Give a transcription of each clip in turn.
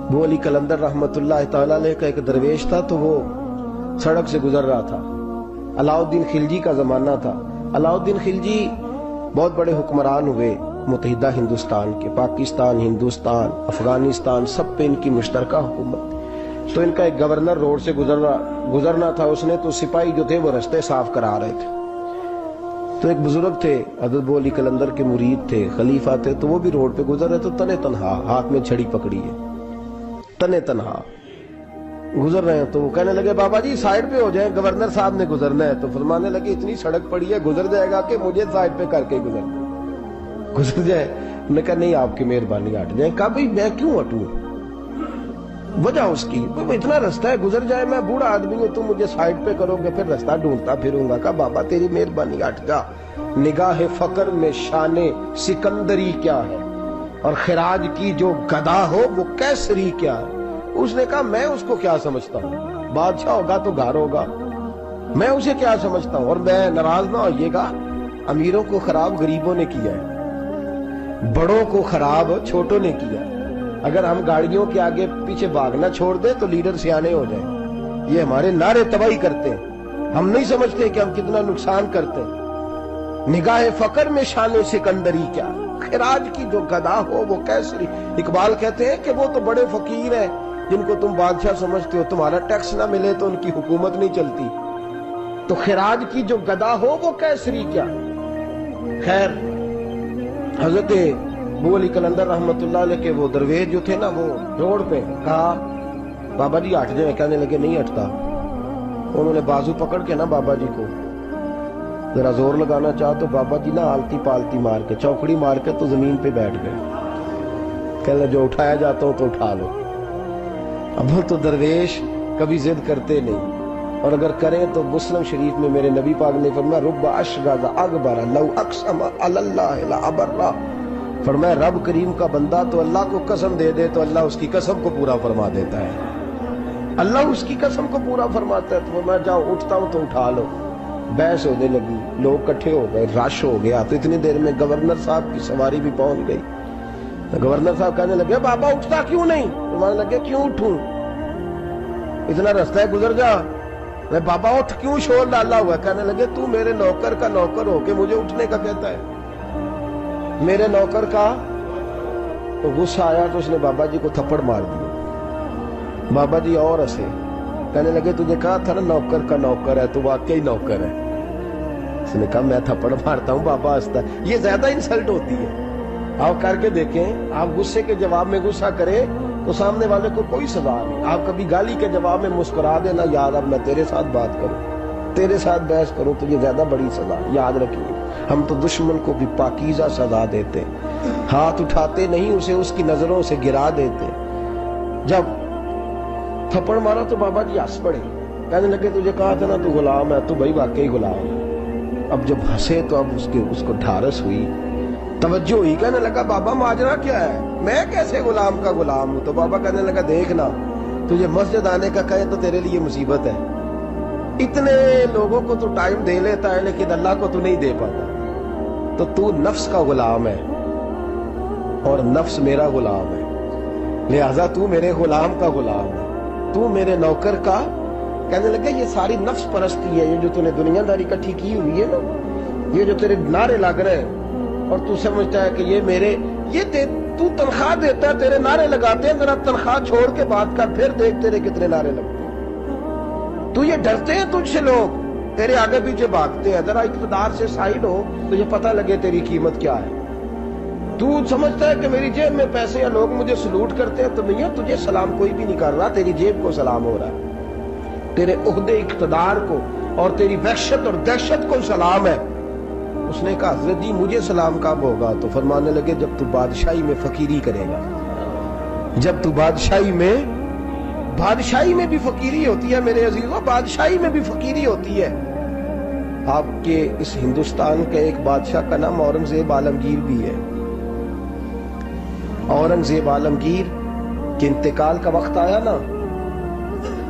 ابو علی قلندر رحمت اللہ تعالی علیہ کا ایک درویش تھا، تو وہ سڑک سے گزر رہا تھا۔ علاؤالدین خلجی کا زمانہ تھا۔ علاؤالدین خلجی بہت بڑے حکمران ہوئے متحدہ ہندوستان کے، پاکستان، ہندوستان، افغانستان، سب پہ ان کی مشترکہ حکومت۔ تو ان کا ایک گورنر روڈ سے گزرنا تھا، اس نے تو سپاہی جو تھے وہ رستے صاف کرا رہے تھے۔ تو ایک بزرگ تھے، حضرت ابو علی قلندر کے مرید تھے، خلیفہ تھے، تو وہ بھی روڈ پہ گزر رہے، تو تنے تنہا ہاتھ میں چھڑی پکڑی ہے، تنے تنہا گزر رہے ہیں۔ تو وہ کہنے لگے بابا جی سائیڈ پہ ہو جائیں، گورنر صاحب نے گزرنا ہے۔ تو فرمانے لگے اتنی سڑک پڑی ہے، گزر جائے گا کہ مجھے سائیڈ پہ کر کے گزر جائے؟ انہوں نے کہا نہیں، آپ کی مہربانی ہٹ جائیں۔ کہا بھئی میں کیوں ہٹوں؟ وجہ اس کی اتنا رستہ ہے، گزر جائے، میں بوڑھا آدمی ہوں، تم مجھے سائیڈ پہ کرو گے، پھر رستہ ڈھونڈتا پھروں گا۔ کہا بابا تیری مہربانی ہٹ جا، نگاہ فقر میں شان سکندری کیا ہے، اور خراج کی جو گدا ہو وہ کیسری کیا ہے۔ اس نے کہا میں اس کو کیا سمجھتا ہوں، بادشاہ ہوگا تو گھر ہوگا، میں اسے کیا سمجھتا ہوں؟ اور میں ناراض نہ ہوئیے گا، امیروں کو خراب غریبوں نے کیا ہے، بڑوں کو خراب چھوٹوں نے کیا ہے۔ اگر ہم گاڑیوں کے آگے پیچھے بھاگنا چھوڑ دیں تو لیڈر سیانے ہو جائیں۔ یہ ہمارے نعرے تباہی کرتے ہیں، ہم نہیں سمجھتے کہ ہم کتنا نقصان کرتے ہیں۔ نگاہ فقر میں شان سکندری کیا، خراج کی جو گدا ہو وہ کیسری۔ اقبال کہتے ہیں کہ وہ تو بڑے فقیر ہیں جن کو تم بادشاہ سمجھتے ہو، تمہارا ٹیکس نہ ملے تو ان کی حکومت نہیں چلتی، تو خراج کی جو گدا ہو وہ کیسری کیا۔ خیر، حضرت ابو علی قلندر رحمت اللہ علیہ کے وہ درویش جو تھے نا، وہ روڈ پہ کہا بابا جی ہٹ جائیں، کہنے لگے نہیں ہٹتا۔ انہوں نے بازو پکڑ کے نا بابا جی کو ذرا زور لگانا چاہا، تو بابا جی نا آلتی پالتی مار کے، چوکڑی مار کے تو زمین پہ بیٹھ گئے۔ کہنے لگے جو اٹھایا جاتا ہوں تو اٹھا لو۔ اب وہ تو درویش کبھی ضد کرتے نہیں، اور اگر کریں تو مسلم شریف میں میرے نبی پاک نے فرمایا رب اشغذ اکبر لو اقسم علی اللہ لابرہ، فرمایا رب کریم کا بندہ تو اللہ کو قسم دے دے تو اللہ اس کی قسم کو پورا فرما دیتا ہے، اللہ اس کی قسم کو پورا فرماتا ہے۔ تو میں جاؤ اٹھتا ہوں تو اٹھا لو۔ بحث ہونے لگی، لوگ کٹھے ہو گئے، رش ہو گیا، تو اتنی دیر میں گورنر صاحب کی سواری بھی پہنچ گئی۔ گورنر صاحب کہنے لگے بابا اٹھتا کیوں نہیں؟ فرمانے لگے کیوں اٹھوں، اتنا رستہ ہے گزر جا۔ میں بابا اٹھ کیوں شور ڈالا ہوا ہے؟ کہنے لگے تو میرے نوکر کا نوکر ہو کے مجھے اٹھنے کا کہتا ہے، میرے نوکر کا۔ تو غصہ آیا تو اس نے بابا جی کو تھپڑ مار دیا۔ بابا جی اور ہنسے، کہنے لگے تجھے کہا تھا نا نوکر کا نوکر ہے، تو واقعی نوکر ہے۔ اس نے کہا میں تھپڑ مارتا ہوں، بابا ہنستا ہے۔ یہ زیادہ انسلٹ ہوتی ہے، آپ کر کے دیکھیں، آپ غصے کے جواب میں غصہ کریں تو سامنے والے کو کوئی سزا نہیں۔ آپ کبھی گالی کے جواب میں مسکرا دینا، یاد اب میں تیرے ساتھ بات کروں، تیرے ساتھ بحث کروں تو یہ زیادہ بڑی سزا، یاد رکھیے۔ ہم تو دشمن کو بھی پاکیزہ سزا دیتے، ہاتھ اٹھاتے نہیں، اسے اس کی نظروں سے گرا دیتے۔ جب تھپڑ مارا تو بابا جی ہنس پڑے، کہنے لگے تجھے کہا تھا نا تو غلام ہے، تو بھائی واقعی غلام ہے۔ اب جب ہنسے تو اب اس کو ڈھارس ہوئی، توجہ ہوئی، کہنے لگا بابا ماجرا کیا ہے، میں کیسے غلام کا غلام ہوں؟ تو بابا کہنے لگا دیکھنا، تجھے مسجد آنے کا کہے تو تیرے لیے مصیبت ہے، اتنے لوگوں کو تو ٹائم دے لیتا ہے لیکن اللہ کو تو نہیں دے پاتا، تو تو نفس کا غلام ہے اور نفس میرا غلام ہے، لہذا تو میرے غلام کا غلام ہے، تو میرے نوکر کا۔ کہنے لگے یہ ساری نفس پرستی ہے، یہ جو تو نے دنیا داری اکٹھی کی ہوئی ہے نا، یہ جو تیرے نعرے لگ رہے ہیں اور تو سمجھتا ہے کہ یہ میرے، تو تنخواہ دیتا ہے، تیرے نعرے لگاتے ہیں، ذرا تنخواہ چھوڑ کے بات کر، پھر دیکھ تیرے کتنے نعرے لگتے ہیں۔ تو یہ ڈرتے ہیں تجھ سے لوگ، تیرے آگے پیچھے بھاگتے ہیں، ذرا اقتدار سے سائیڈ ہو تو یہ پتہ لگے تیری قیمت کیا ہے۔ تو سمجھتا ہے کہ میری جیب میں پیسے ہیں، لوگ مجھے سلوٹ کرتے ہیں، تو نہیں، تجھے سلام کوئی بھی نہیں کر رہا، تیری جیب کو سلام ہو رہا ہے، تیرے عہدے اقتدار کو اور تیری وحشت اور دہشت کو سلام ہے۔ اس نے کہا حضرت جی مجھے سلام کب ہوگا؟ تو فرمانے لگے جب تو بادشاہی میں فقیری کرے گا، جب تو بادشاہی میں بھی فقیری ہوتی ہے میرے عزیزوں، بادشاہی میں بھی فقیری ہوتی ہے۔ آپ کے اس ہندوستان کے ایک بادشاہ کا نام اورنگزیب عالمگیر بھی ہے۔ اورنگزیب عالمگیر کے انتقال کا وقت آیا نا،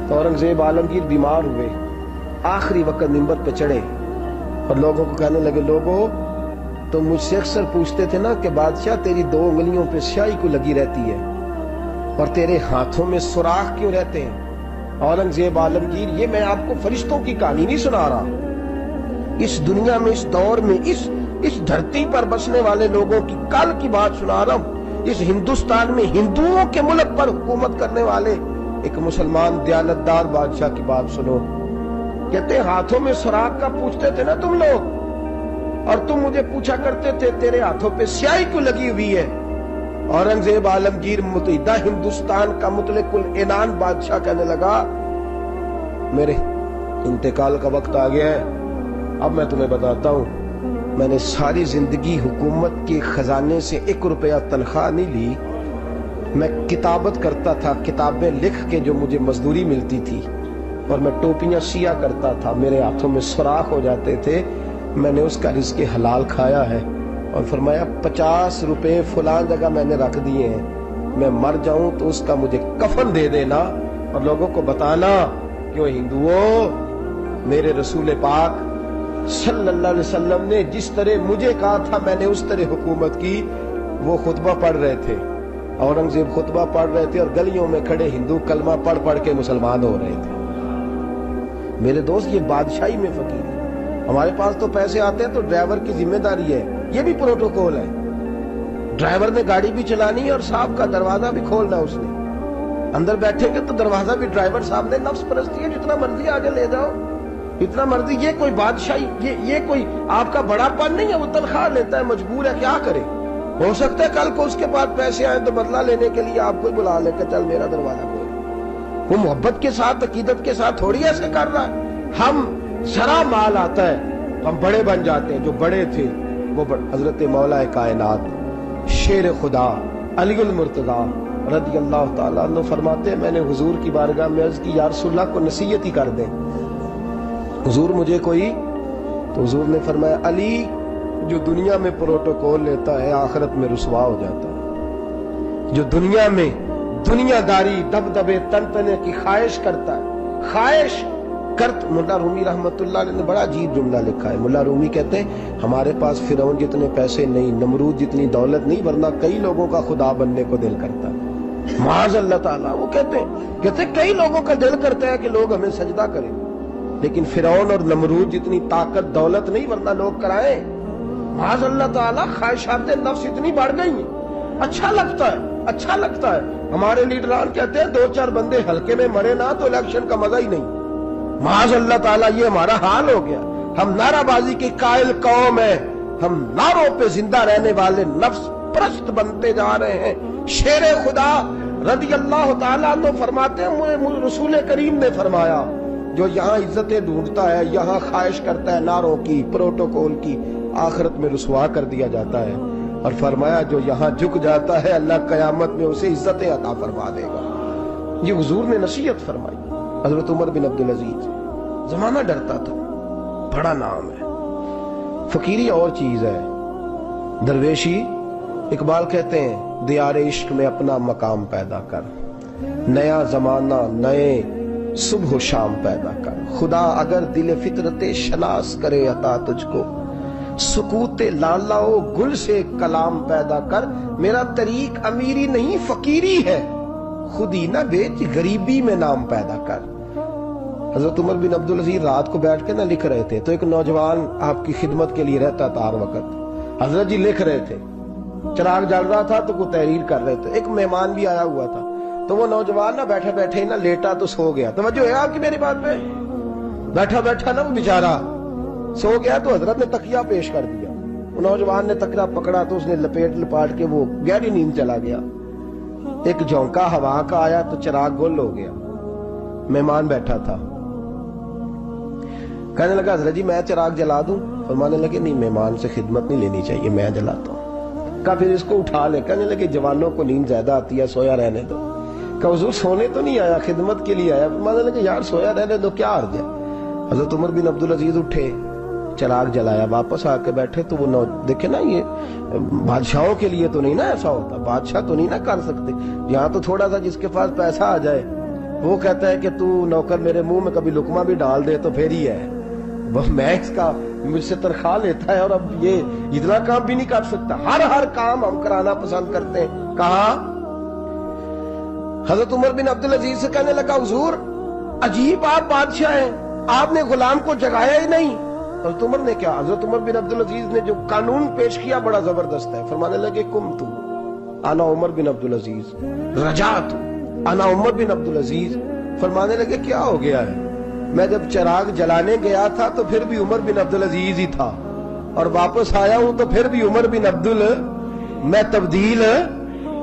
تو اورنگزیب عالمگیر بیمار ہوئے، آخری وقت منبر پہ چڑھے اور لوگوں کو کہنے لگے لوگوں تو مجھ سے اکثر پوچھتے تھے نا کہ بادشاہ تیری 2 انگلیوں پہ سیاہی کو لگی رہتی ہے، اور تیرے ہاتھوں میں سوراخ کیوں رہتے ہیں؟ اورنگزیب عالمگیر، یہ میں آپ کو فرشتوں کی کہانی نہیں سنا رہا، اس دنیا میں، اس دور میں، اس دھرتی پر بسنے والے لوگوں کی کل کی بات سنا رہا ہوں۔ اس ہندوستان میں ہندوؤں کے ملک پر حکومت کرنے والے ایک مسلمان دیانتدار بادشاہ کی بات سنو۔ کہتے ہیں ہاتھوں میں سوراخ کا پوچھتے تھے نا تم لوگ، اور تم مجھے پوچھا کرتے تھے تیرے ہاتھوں پہ سیاہی کیوں لگی ہوئی ہے؟ اورنگزیب عالمگیر متحدہ ہندوستان کا مطلق العنان بادشاہ کہنے لگا میرے انتقال کا وقت آ گیا ہے، اب میں تمہیں بتاتا ہوں، میں نے ساری زندگی حکومت کے خزانے سے 1 روپیہ تنخواہ نہیں لی، میں کتابت کرتا تھا، کتابیں لکھ کے جو مجھے مزدوری ملتی تھی، اور میں ٹوپیاں سیا کرتا تھا، میرے ہاتھوں میں سوراخ ہو جاتے تھے، میں نے اس کا رزق حلال کھایا ہے، اور فرمایا 50 روپے فلاں جگہ میں نے رکھ دیے ہیں، میں مر جاؤں تو اس کا مجھے کفن دے دینا اور لوگوں کو بتانا کہ ہندوؤں، میرے رسول پاک صلی اللہ علیہ وسلم نے جس طرح مجھے کہا تھا میں نے اس طرح حکومت کی۔ وہ خطبہ پڑھ رہے تھے، اورنگزیب خطبہ پڑھ رہے تھے، اور گلیوں میں کھڑے ہندو کلمہ پڑھ پڑھ کے مسلمان ہو رہے تھے۔ میرے دوست، یہ بادشاہی میں فقیری، ہمارے پاس تو پیسے آتے ہیں تو ڈرائیور کی ذمہ داری ہے، یہ بھی پروٹوکول ہے، ڈرائیور نے گاڑی بھی چلانی ہے اور صاحب کا دروازہ بھی کھولنا، اس نے اندر بیٹھیں گے تو دروازہ بھی ڈرائیور صاحب نے، نفس پرستی ہے، جتنا مرضی آگے لے جاؤ، اتنا مرضی، یہ کوئی بادشاہی، یہ کوئی آپ کا بڑا پن نہیں ہے، وہ تنخواہ لیتا ہے، مجبور ہے، کیا کرے؟ ہو سکتا ہے کل کو اس کے پاس پیسے آئیں تو بدلہ لینے کے لیے آپ کو بلا لے کہ چل میرا دروازہ کھول۔ وہ محبت کے ساتھ، عقیدت کے ساتھ تھوڑی ایسے کر رہا ہے۔ ہم ذرا مال آتا ہے ہم بڑے بن جاتے ہیں، جو بڑے تھے وہ حضرت مولا کائنات شیر خدا علی المرتضیٰ رضی اللہ تعالیٰ عنہ فرماتے ہیں، میں نے حضور کی بارگاہ میں عرض کی یا رسول اللہ کو نصیحت ہی کر دیں حضور مجھے کوئی، تو حضور نے فرمایا علی جو دنیا میں پروٹوکول لیتا ہے آخرت میں رسوا ہو جاتا ہے، جو دنیا میں دنیا داری دبدبے تنتنے کی خواہش کرتا ہے، خواہش کرت۔ ملا رومی رحمت اللہ علیہ نے بڑا عجیب جملہ لکھا ہے، ملا رومی کہتے ہیں ہمارے پاس فرعون جتنے پیسے نہیں، نمرود جتنی دولت نہیں، ورنہ کئی لوگوں کا خدا بننے کو دل کرتا ہے، معاذ اللہ تعالیٰ۔ وہ کہتے ہیں کئی لوگوں کا دل کرتا ہے کہ لوگ ہمیں سجدہ کریں، لیکن فرعون اور نمرود جتنی طاقت دولت نہیں، ورنہ لوگ کرائیں، معاذ اللہ تعالیٰ۔ خواہشات نفس اتنی بڑھ گئی ہیں، اچھا لگتا ہے، اچھا لگتا ہے۔ ہمارے لیڈران کہتے ہیں 2-4 بندے ہلکے میں مرے نہ تو الیکشن کا مزہ ہی نہیں، معاذ اللہ تعالیٰ۔ یہ ہمارا حال ہو گیا، ہم نعرہ بازی کی قائل قوم ہیں، ہم نعروں پہ زندہ رہنے والے نفس پرست بنتے جا رہے ہیں۔ شیر خدا رضی اللہ تعالیٰ عنہ فرماتے ہیں، رسول کریم نے فرمایا جو یہاں عزتیں ڈھونڈتا ہے، یہاں خواہش کرتا ہے نعروں کی، پروٹوکول کی، آخرت میں رسوا کر دیا جاتا ہے، اور فرمایا جو یہاں جھک جاتا ہے اللہ قیامت میں اسے عزتیں عطا فرما دے گا۔ یہ حضور نے نصیحت فرمائی۔ حضرت عمر بن عبدالعزیز، زمانہ ڈرتا تھا، بڑا نام ہے، فقیری اور چیز ہے، درویشی۔ اقبال کہتے ہیں دیار عشق میں اپنا مقام پیدا کر، نیا زمانہ نئے صبح و شام پیدا کر، خدا اگر دل فطرت شناس کرے عطا تجھ کو، سکوت لالا و گل سے کلام پیدا کر، میرا طریق امیری نہیں فقیری ہے، خود ہی نہ بیچ غریبی میں نام پیدا کر۔ حضرت عمر بن عبدالعزیز رات کو بیٹھ کے نہ لکھ رہے تھے، تو ایک نوجوان آپ کی خدمت کے لیے رہتا تھا ہر وقت، حضرت جی لکھ رہے تھے، چراغ جل رہا تھا تو وہ تحریر کر رہے تھے، ایک مہمان بھی آیا ہوا تھا، تو وہ نوجوان نہ بیٹھے بیٹھے نہ لیٹا تو سو گیا۔ توجہ ہے آپ کی میری بات پہ؟ بیٹھا بیٹھا نہ وہ بیچارہ سو گیا، تو حضرت نے تکیہ پیش کر دیا، وہ نوجوان نے تکیہ پکڑا تو اس نے لپاٹ کے وہ گہری نیند چلا گیا۔ ایک جھونکا ہوا کا آیا تو چراغ گل ہو گیا، مہمان بیٹھا تھا، کہنے لگا حضرت جی میں چراغ جلا دوں؟ فرمانے لگے نہیں، مہمان سے خدمت نہیں لینی چاہیے، میں جلاتا ہوں۔ کہا پھر اس کو اٹھا لے، کہنے لگے جوانوں کو نیند زیادہ آتی ہے، سویا رہنے دو۔ کہا حضور سونے تو نہیں آیا، خدمت کے لیے آیا۔ فرمانے لگے یار سویا رہنے دو، کیا عرض ہے۔ حضرت عمر بن عبدالعزیز اٹھے، چراغ جلایا، واپس آ کے بیٹھے تو وہ دیکھے نا، یہ بادشاہوں کے لیے تو نہیں نا ایسا ہوتا، بادشاہ تو نہیں نا کر سکتے، یہاں تو تھوڑا سا جس کے پاس پیسہ آ جائے وہ کہتا ہے کہ تو نوکر میرے منہ میں کبھی لقمہ بھی ڈال دے تو پھر ہی ہے، میں اس کا مجھ سے تنخواہ لیتا ہے اور اب یہ اتنا کام بھی نہیں کر سکتا، ہر کام ہم کرانا پسند کرتے ہیں۔ کہا حضرت عمر بن عبد العزیز سے کہنے لگا حضور عجیب آپ بادشاہ ہیں، آپ نے غلام کو جگایا ہی نہیں۔ حضرت عمر نے کیا؟ حضرت عمر بن عبد العزیز نے جو قانون پیش کیا بڑا زبردست ہے۔ فرمانے لگے قمت انا عمر بن عبد العزیز، رجعت انا عمر بن عبد العزیز۔ فرمانے لگے کیا ہو گیا ہے؟ میں جب چراغ جلانے گیا تھا تو پھر بھی عمر بن عبد العزیز ہی تھا، اور واپس آیا ہوں تو پھر بھی عمر بن میں تبدیل۔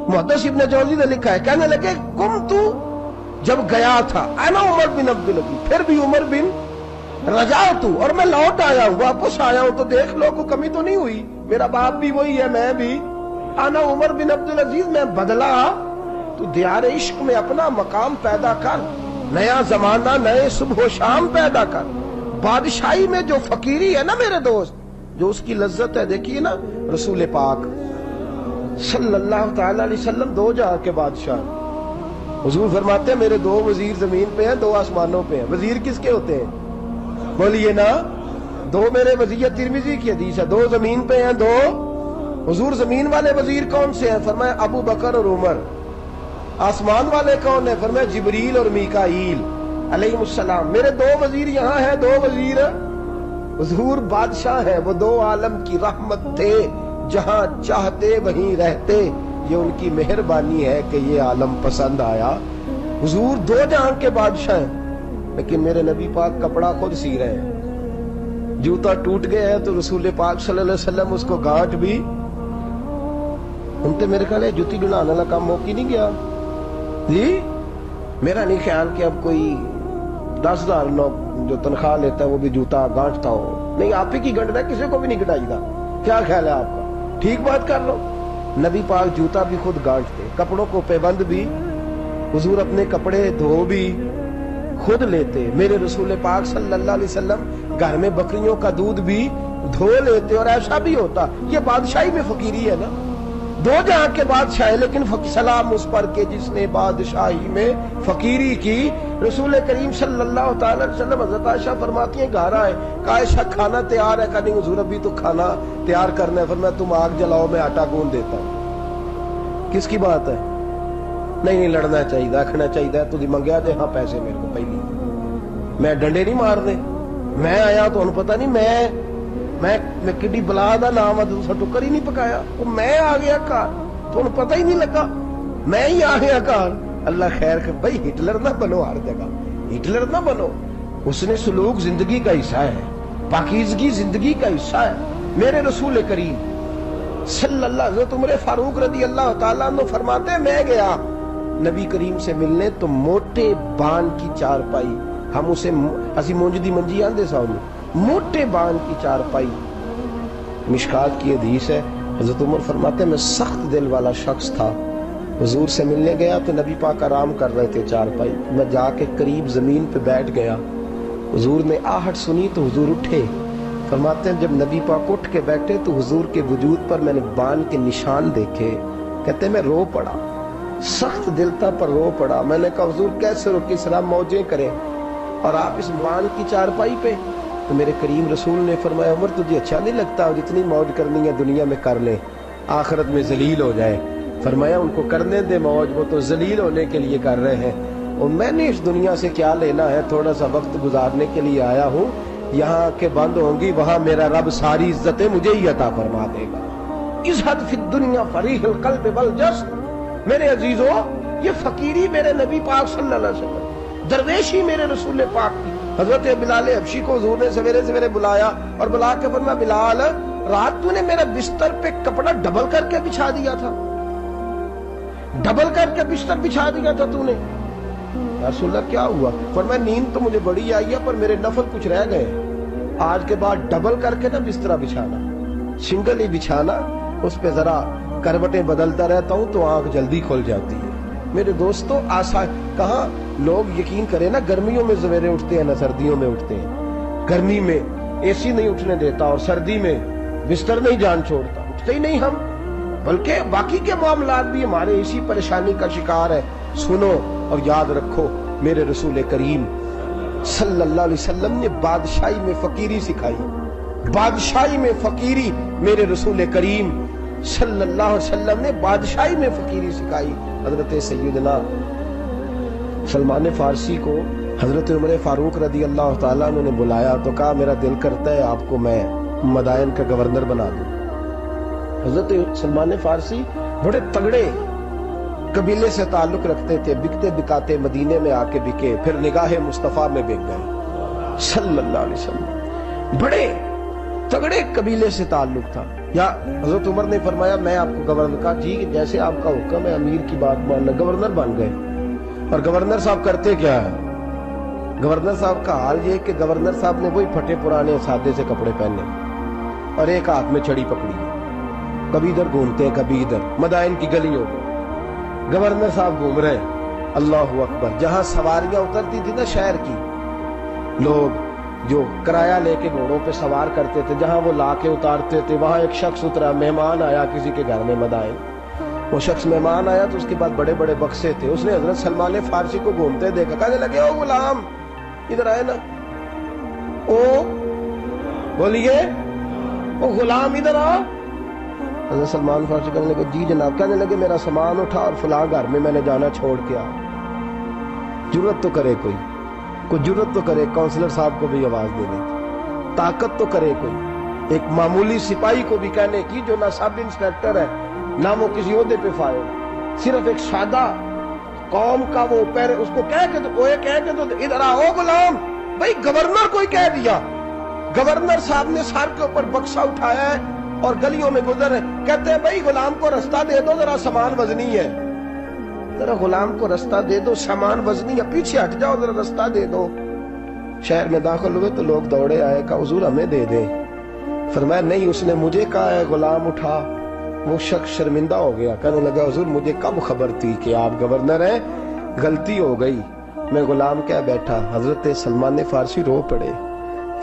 محدث ابن جوزی نے لکھا ہے، کہنے لگے قمت جب گیا تھا انا عمر بن عبد العزیز، پھر بھی عمر بن رجعت، اور میں لوٹ آیا ہوں، واپس آیا ہوں تو دیکھ لو کوئی کمی تو نہیں ہوئی، میرا باپ بھی وہی ہے، میں بھی انا عمر بن عبد العزیز، میں بدلا۔ تو دیار عشق میں اپنا مقام پیدا کر، نیا زمانہ نئے صبح و شام پیدا کر۔ بادشاہی میں جو فقیری ہے نا میرے دوست، جو اس کی لذت ہے، دیکھیے نا رسول پاک صلی اللہ تعالی علیہ وسلم دو جہاں کے بادشاہ، حضور فرماتے ہیں میرے دو وزیر زمین پہ ہیں، دو آسمانوں پہ ہیں۔ وزیر کس کے ہوتے ہیں؟ بولیے نا، دو میرے وزیر، ترمذی کی حدیث ہے، دو زمین پہ ہیں، دو حضور زمین والے وزیر کون سے ہیں؟ فرمایا ابو بکر اور عمر۔ آسمان والے کون ہیں؟ فرمایا جبریل اور میکائیل علیہ السلام۔ میرے دو وزیر یہاں ہیں، دو وزیر حضور بادشاہ ہیں، وہ دو عالم کی رحمت تھے، جہاں چاہتے وہیں رہتے، یہ ان کی مہربانی ہے کہ یہ عالم پسند آیا۔ حضور دو جہاں کے بادشاہ ہیں، لیکن میرے نبی پاک کپڑا خود سی رہے ہیں۔ جوتا ٹوٹ گیا ہے تو رسول پاک صلی اللہ علیہ وسلم اس کو گانٹ بھی، ان تے میرے خیال ہے جوتی ڈلانے والا کام موقع نہیں گیا جی۔ میرا نہیں خیال کہ اب کوئی 10,000 جو تنخواہ لیتا ہے وہ بھی جوتا گانٹتا ہو، نہیں آپ ہی کی گنٹنا ہے، کسی کو بھی نہیں گٹائی گا۔ کیا خیال ہے آپ کا؟ ٹھیک بات کر لو۔ نبی پاک جوتا بھی خود گانٹتے، کپڑوں کو پیبند بھی، حضور اپنے کپڑے دھو بھی خود لیتے، میرے رسول پاک صلی اللہ علیہ وسلم گھر میں بکریوں کا دودھ بھی دھو لیتے، اور ایسا بھی ہوتا۔ یہ بادشاہی میں فقیری ہے نا، دو جہاں کے بادشاہ ہے، لیکن سلام اس پر کہ جس نے بادشاہی میں فقیری کی۔ رسول کریم صلی اللہ تعالی علیہ وسلم، حضرت عائشہ فرماتی ہیں گھر آئے، کہا عائشہ کھانا تیار ہے؟ کہا نہیں حضور ابھی تو کھانا تیار کرنا ہے۔ فرمایا تم آگ جلاؤ میں آٹا گوندھ دیتا ہوں۔ کس کی بات ہے؟ نہیں لڑنا چاہیے، رکھنا چاہیے، تو منگیا دے ہاں پیسے میرے کو پہلی، میں ڈنڈے نہیں مار دے، میں آیا تو انہوں پتہ نہیں میں کڈی بلا دا نام ہے، دوسرا ٹکر ہی نہیں پکایا، میں آ گیا کار تو انہوں پتہ ہی نہیں لگا، میں ہی آ گیا کار۔ اللہ خیر کر، بھائی ہٹلر نہ بنو، ہر جگہ ہٹلر نہ بنو۔ اس نے سلوک زندگی کا حصہ ہے، پاکیزگی زندگی کا حصہ ہے۔ میرے رسول کریم صلی اللہ علیہ وسلم، عمر فاروق رضی اللہ تعالیٰ عنہ فرماتے ہیں میں گیا نبی کریم سے ملنے تو موٹے بان کی چارپائی، ہم اسے اسی مونج دی منجی آندے سامنے، موٹے بان کی چارپائی، مشکات کی حدیث ہے۔ حضرت عمر فرماتے ہیں میں سخت دل والا شخص تھا، حضور سے ملنے گیا تو نبی پاک آرام کر رہے تھے چارپائی، میں جا کے قریب زمین پہ بیٹھ گیا، حضور نے آہٹ سنی تو حضور اٹھے۔ فرماتے ہیں جب نبی پاک اٹھ کے بیٹھے تو حضور کے وجود پر میں نے بان کے نشان دیکھے، کہتے ہیں میں رو پڑا، سخت دل تھا پر رو پڑا۔ میں نے کہا حضور کیسے رو، کس طرح موجیں کریں، اور آپ اس بان کی چارپائی پہ؟ تو میرے کریم رسول نے فرمایا عمر تجھے اچھا نہیں لگتا، جتنی موج کرنی ہے دنیا میں کر لیں، آخرت میں ذلیل ہو جائے۔ فرمایا ان کو کرنے دے موج، وہ تو ذلیل ہونے کے لیے کر رہے ہیں، اور میں نے اس دنیا سے کیا لینا ہے، تھوڑا سا وقت گزارنے کے لیے آیا ہوں، یہاں کے بند ہوں گی، وہاں میرا رب ساری عزتیں مجھے ہی عطا فرما دے گا۔ ازہد فی الدنیا فریح القلب والجسد۔ میرے عزیزو، یہ فقیری میرے نبی پاک صلی اللہ علیہ وسلم، درویشی میرے رسول پاک کی۔ حضرت بلال حبشی کو حضور نے سویرے سویرے بلایا اور بلا کے فرمایا بلال رات تو نے میرے بستر پہ کپڑا ڈبل کر کے بچھا دیا تھا، ڈبل کر کے بستر بچھا دیا تھا تو نے۔ رسول اللہ کیا ہوا؟ فرمایا نیند تو مجھے بڑی آئی ہے پر میرے نفل کچھ رہ گئے، آج کے بعد ڈبل کر کے نہ بستر بچھانا، سنگل ہی بچھانا، اس پہ ذرا کروٹیں بدلتا رہتا ہوں تو آنکھ جلدی کھل جاتی ہے۔ میرے دوستو کہاں لوگ یقین کریں نا، گرمیوں میں سویرے اٹھتے ہیں نہ سردیوں میں اٹھتے ہیں، گرمی میں اے سی نہیں اٹھنے دیتا اور سردی میں بستر نہیں جان چھوڑتا، اٹھتے ہی نہیں ہم، بلکہ باقی کے معاملات بھی ہمارے اسی پریشانی کا شکار ہے۔ سنو اور یاد رکھو، میرے رسول کریم صلی اللہ علیہ وسلم نے بادشاہی میں فقیری سکھائی، بادشاہی میں فقیری، میرے رسول کریم صلی اللہ علیہ وسلم نے بادشاہی میں فقیری سکھائی۔ حضرت سیدنا سلمان فارسی کو حضرت عمر فاروق رضی اللہ تعالیٰ عنہ نے بلایا تو کہا میرا دل کرتا ہے آپ کو میں مدائن کا گورنر بنا دوں۔ حضرت سلمان فارسی بڑے تگڑے قبیلے سے تعلق رکھتے تھے، بکتے بکاتے مدینے میں آ کے بکے، پھر نگاہ مصطفیٰ میں بک گئے صلی اللہ علیہ وسلم، بڑے تگڑے قبیلے سے تعلق تھا۔ یا حضرت عمر نے فرمایا میں آپ کو گورنر کا جی جیسے آپ کا حکم ہے، امیر کی بات ماننا، گورنر بن گئے۔ اور گورنر صاحب کرتے کیا ہے؟ گورنر صاحب کا حال یہ کہ گورنر صاحب نے وہی پھٹے پرانے سادے سے کپڑے پہنے اور ایک ہاتھ میں چھڑی پکڑی ہے، کبھی ادھر گھومتے ہیں کبھی ادھر، مدائن کی گلیوں میں گورنر صاحب گھوم رہے ہیں۔ اللہ اکبر، جہاں سواریاں اترتی تھی نا شہر کی، لوگ جو کرایہ لے کے گھوڑوں پہ سوار کرتے تھے، جہاں وہ لا کے اتارتے تھے، وہاں ایک شخص اترا، مہمان آیا کسی کے گھر میں مدائن، وہ شخص مہمان آیا تو اس کے بعد بڑے بڑے بکسے تھے، اس نے حضرت سلمان فارسی کو گھومتے دیکھا، کہنے لگے او غلام ادھر آئے نا، او بولیے او غلام ادھر آ۔ حضرت سلمان فارسی کہنے لگے جی جناب، کہنے لگے میرا سامان اٹھا اور فلاں گھر میں نے جانا چھوڑ کے آ۔ جرت تو کرے کوئی جرت تو کرے، کونسلر صاحب کو بھی آواز دینے کی طاقت تو کرے کوئی، ایک معمولی سپاہی کو بھی کہنے کی جو نہ سب انسپیکٹر ہے نہ وہ کسی عہدے پہ فائل، صرف ایک سادہ قوم کا وہ پیر، اس کو کہہ کے تو ادھر آؤ غلام، بھائی گورنر کوئی کہہ دیا، گورنر صاحب نے سر کے اوپر بکسا اٹھایا ہے اور گلیوں میں گزر رہے، کہتے ہیں بھائی غلام کو رستہ دے دو، ذرا سامان وزنی ہے، ذرا غلام کو رستہ دے دو، سامان وزنی ہے، پیچھے ہٹ جاؤ، ذرا رستہ دے دو۔ شہر میں داخل ہوئے تو لوگ دوڑے آئے، کہا حضور ہمیں دے دیں۔ فرمایا نہیں، اس نے مجھے کہا ہے غلام اٹھا۔ وہ شخص شرمندہ ہو گیا، کہنے لگا حضور مجھے کب خبر تھی کہ آپ گورنر ہیں، غلطی ہو گئی، میں غلام کہہ بیٹھا۔ حضرت سلمان فارسی رو پڑے،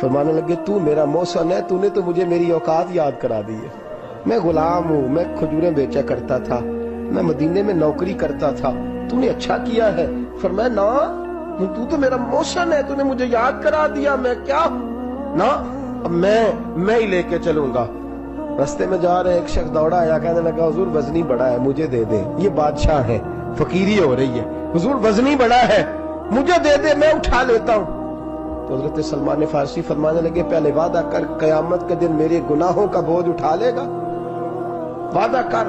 فرمانے لگے تو میرا محسن ہے، تو نے تو مجھے میری اوقات یاد کرا دی ہے، میں غلام ہوں، میں کھجوریں بیچا کرتا تھا، میں مدینے میں نوکری کرتا تھا، تو نے اچھا کیا ہے۔ فرمایا نا تو میرا محسن ہے، تو نے مجھے یاد کرا دیا، میں کیا نا اب میں ہی لے کے چلوں گا۔ رستے میں جا رہے ایک شخص دوڑا آیا، کہنے لگا حضور وزنی بڑا ہے مجھے دے دے، یہ بادشاہ ہے، فقیری ہو رہی ہے، حضور وزنی بڑا ہے مجھے دے دے، میں اٹھا لیتا ہوں۔ تو حضرت سلمان فارسی فرمانے لگے پہلے وعدہ کر قیامت کے دن میرے گناہوں کا بوجھ اٹھا لے گا، وعدہ کر،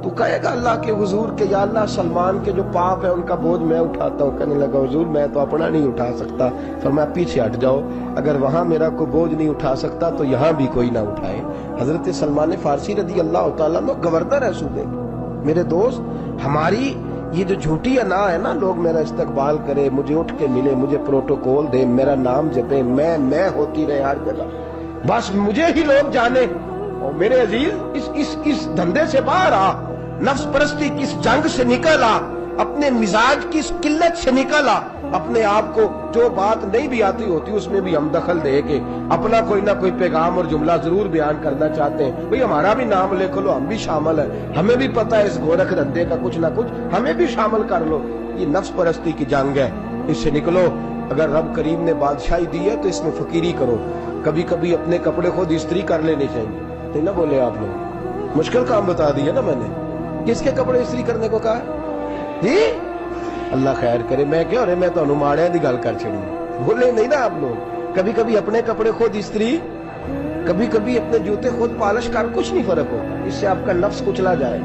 تو کہے گا اللہ کے حضور کے یا اللہ سلمان کے جو پاپ ہے ان کا بوجھ میں اٹھاتا ہوں۔ کہنے لگا حضور میں تو اپنا نہیں اٹھا سکتا۔ فرمایا پیچھے ہٹ جاؤ، اگر وہاں میرا کوئی بوجھ نہیں اٹھا سکتا تو یہاں بھی کوئی نہ اٹھائے۔ حضرت سلمان فارسی رضی اللہ تعالیٰ عنہ گورنر ہے صوبے کے۔ میرے دوست ہماری یہ جو جھوٹی انا ہے نا، لوگ میرا استقبال کرے، مجھے اٹھ کے ملے، مجھے پروٹوکول دے، میرا نام جپے، میں ہوتی رہے ہر جگہ، بس مجھے ہی لوگ جانے۔ اور میرے عزیز اس دھندے سے باہر آ، نفس پرستی کی اس جنگ سے نکل آ، اپنے مزاج کی اس قلت سے نکل آ، اپنے آپ کو جو بات نہیں بھی آتی ہوتی اس میں بھی ہم دخل دے کے اپنا کوئی نہ کوئی پیغام اور جملہ ضرور بیان کرنا چاہتے ہیں۔ بھئی ہمارا بھی نام لکھ لو، ہم بھی شامل ہیں، ہمیں بھی پتہ ہے اس گورکھ دھندے کا کچھ نہ کچھ، ہمیں بھی شامل کر لو۔ یہ نفس پرستی کی جنگ ہے، اس سے نکلو۔ اگر رب کریم نے بادشاہی دی ہے تو اس میں فقیری کرو، کبھی کبھی اپنے کپڑے خود استری کر لینے چاہیے، نہیں نہ بولے آپ لوگ، مشکل کام بتا دیا نا میں نے، کس کے کپڑے استری کرنے کو کہا جی؟ اللہ خیر کرے، میں کیا رہے میں تو ماڑے دی گل کر چھڑی، بولے نہیں نا آپ لوگ۔ کبھی کبھی اپنے کپڑے خود استری، کبھی کبھی اپنے جوتے خود پالش کر، کچھ نہیں فرق ہوتا، اس سے آپ کا نفس کچلا جائے۔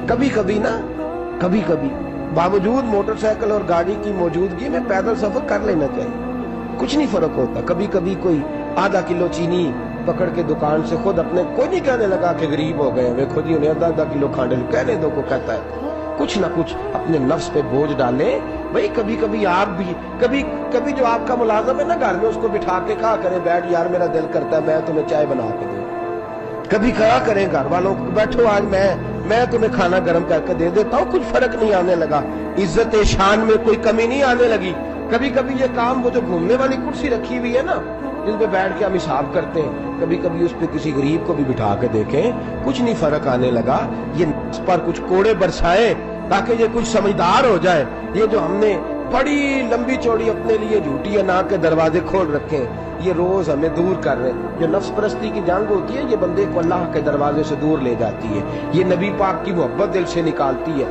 کبھی کبھی نا، کبھی کبھی باوجود موٹر سائیکل اور گاڑی کی موجودگی میں پیدل سفر کر لینا چاہیے، کچھ نہیں فرق ہوتا۔ کبھی کبھی کوئی آدھا کلو چینی پکڑ کے دکان سے خود اپنے، کوئی نہیں کہنے لگا کہ غریب ہو گئے، دیکھو جی انہیں آدھا کلو کھانڈے، کہنے دو کو کہتا ہے، کچھ نہ کچھ اپنے نفس پہ بوجھ ڈالیں۔ بھئی کبھی کبھی آپ بھی، کبھی جو آپ کا ملازم ہے نا گھر میں، اس کو بٹھا کے کہا کریں بیٹھ یار میرا دل کرتا ہے میں تمہیں چائے بنا کے دوں، کبھی کہا کریں گھر والوں کو بیٹھو آج میں تمہیں کھانا گرم کر کے دے دیتا ہوں، کچھ فرق نہیں آنے لگا، عزت شان میں کوئی کمی نہیں آنے لگی۔ کبھی کبھی یہ کام، وہ جو گھومنے والی کرسی رکھی ہوئی ہے نا جس پہ بیٹھ کے ہم حساب کرتے ہیں، کبھی کبھی اس پہ کسی غریب کو بھی بٹھا کے دیکھیں، کچھ نہیں فرق آنے لگا۔ یہ نفس پر کچھ کوڑے برسائے تاکہ یہ کچھ سمجھدار ہو جائے۔ یہ جو ہم نے بڑی لمبی چوڑی اپنے لیے جھوٹی انا کے دروازے کھول رکھے ہیں، یہ روز ہمیں دور کر رہے ہیں۔ جو نفس پرستی کی جنگ ہوتی ہے یہ بندے کو اللہ کے دروازے سے دور لے جاتی ہے، یہ نبی پاک کی محبت دل سے نکالتی ہے،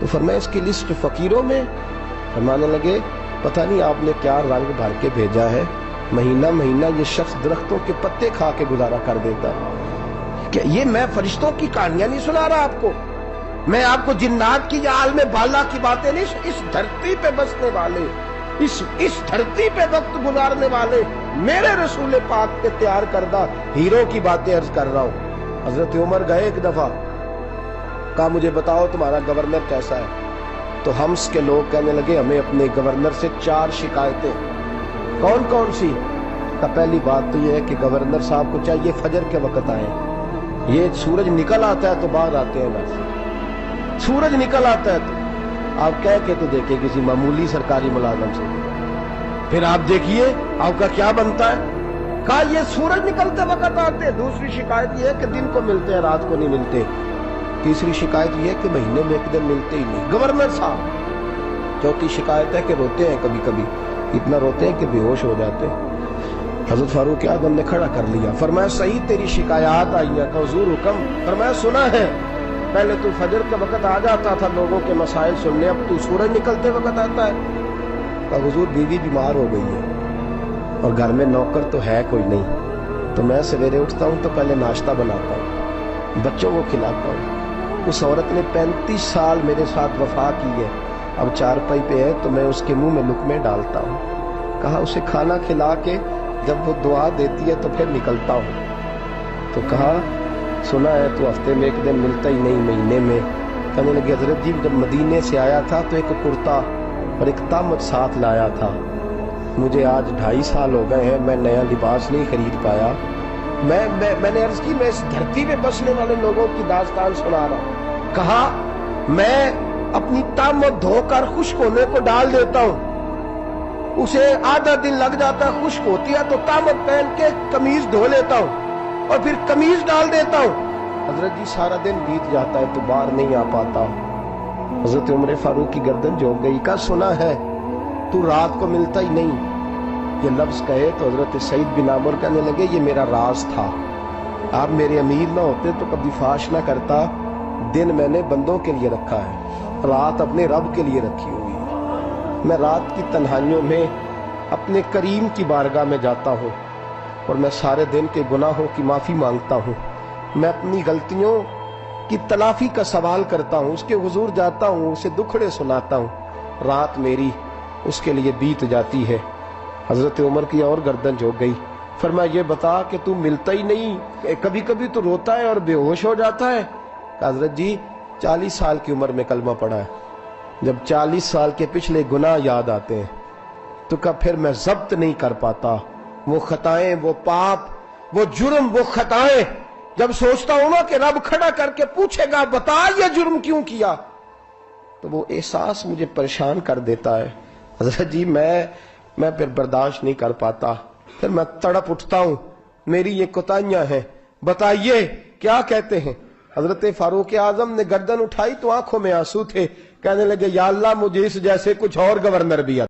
تو فرمایا اس کی لسٹ فقیروں میں؟ فرمانے لگے پتہ نہیں آپ نے کیا رنگ بھر کے بھیجا ہے، مہینہ مہینہ یہ شخص درختوں کے پتے کھا کے گزارا کر دیتا ہے۔ کہ یہ میں فرشتوں کی کہانیاں نہیں سنا رہا آپ کو، میں آپ کو جنات کی یا عالم بالا کی باتیں نہیں، اس دھرتی پہ بسنے والے، اس دھرتی پہ وقت گزارنے والے میرے رسول پاک کے تیار کردہ ہیرو کی باتیں عرض کر رہا ہوں۔ حضرت عمر گئے ایک دفعہ، کہا مجھے بتاؤ تمہارا گورنر کیسا ہے؟ تو ہمس کے لوگ کہنے لگے ہمیں اپنے گورنر سے 4 شکایتیں۔ کون کون سی؟ پہلی بات تو یہ ہے کہ گورنر صاحب کو چاہیے فجر کے وقت آئیں، یہ سورج نکل آتا ہے تو بعد آتے ہیں، بس سورج نکل آتا ہے تو آپ کہہ کے تو دیکھیں کسی معمولی سرکاری ملازم سے، پھر آپ دیکھیے آپ کا کیا بنتا ہے۔ کہا یہ سورج نکلتے وقت آتے ہیں۔ دوسری شکایت یہ ہے کہ دن کو ملتے ہیں رات کو نہیں ملتے۔ تیسری شکایت یہ ہے کہ مہینے میں ایک دن ملتے ہی نہیں گورنر صاحب۔ چوتھی شکایت ہے کہ روتے ہیں، کبھی کبھی اتنا روتے ہیں کہ بے ہوش ہو جاتے ہیں۔ حضرت فاروق اعظم نے کھڑا کر لیا، فرمایا صحیح تیری شکایات آئی ہیں، کہ حضور حکم۔ فرمایا سنا ہے، پہلے تو فجر کے وقت آ جاتا تھا لوگوں کے مسائل سننے، اب تو سورج نکلتے وقت آتا ہے۔ کہ حضور بیوی بیمار ہو گئی ہے اور گھر میں نوکر تو ہے کوئی نہیں، تو میں سویرے اٹھتا ہوں تو پہلے ناشتہ بناتا ہوں، بچوں کو کھلاتا ہوں۔ اس عورت نے 35 سال میرے ساتھ وفا کی ہے، اب چارپائی پہ ہے تو میں اس کے منہ میں لقمے ڈالتا ہوں۔ کہا اسے کھانا کھلا کے جب وہ دعا دیتی ہے تو پھر نکلتا ہوں۔ تو کہا سنا ہے تو ہفتے میں ایک دن ملتا ہی نہیں، مہینے میں۔ کہنے لگے حضرت جی جب مدینے سے آیا تھا تو ایک کرتا اور ایک تامت ساتھ لایا تھا، مجھے آج 2.5 سال ہو گئے ہیں، میں نیا لباس نہیں خرید پایا۔ میں نے عرض کی میں اس دھرتی پہ بسنے والے لوگوں کی داستان سنا رہا ہوں۔ کہا میں اپنی تامت دھو کر خشک ہونے کو ڈال دیتا ہوں، اسے آدھا دن لگ جاتا ہے، خشک ہوتی ہے تو تامت پہن کے قمیض دھو لیتا ہوں اور پھر قمیض ڈال دیتا ہوں۔ حضرت جی سارا دن بیت جاتا ہے تو باہر نہیں آ پاتا۔ حضرت عمر فاروق کی گردن جھک گئی، کا سنا ہے تو رات کو ملتا ہی نہیں۔ یہ لفظ کہے تو حضرت سعید بن عامر کہنے لگے یہ میرا راز تھا، آپ میرے امیر نہ ہوتے تو کبھی فاش نہ کرتا۔ دن میں نے بندوں کے لیے رکھا ہے، رات اپنے رب کے لیے رکھی ہوئی ہے۔ میں رات کی تنہائیوں میں اپنے کریم کی بارگاہ میں جاتا ہوں اور میں سارے دن کے گناہوں کی معافی مانگتا ہوں، میں اپنی غلطیوں کی تلافی کا سوال کرتا ہوں، اس کے حضور جاتا ہوں، اسے دکھڑے سناتا ہوں، رات میری اس کے لیے بیت جاتی ہے۔ حضرت عمر کی اور گردن جھک گئی، فرمایا یہ بتا کہ تو ملتا ہی نہیں، کبھی کبھی تو روتا ہے اور بے ہوش ہو جاتا ہے۔ حضرت جی 40 سال کی عمر میں کلمہ پڑھا ہے، جب 40 سال کے پچھلے گناہ یاد آتے ہیں تو کب پھر میں ضبط نہیں کر پاتا، وہ خطائیں، وہ پاپ، وہ جرم، وہ خطائیں جب سوچتا ہوں نا کہ رب کھڑا کر کے پوچھے گا بتا یہ جرم کیوں کیا، تو وہ احساس مجھے پریشان کر دیتا ہے۔ حضرت جی میں پھر برداشت نہیں کر پاتا، پھر میں تڑپ اٹھتا ہوں، میری یہ کوتاہیاں ہیں، بتائیے کیا کہتے ہیں۔ حضرت فاروق اعظم نے گردن اٹھائی تو آنکھوں میں آنسو تھے، کہنے لگے یا اللہ مجھے اس جیسے کچھ اور گورنر بھی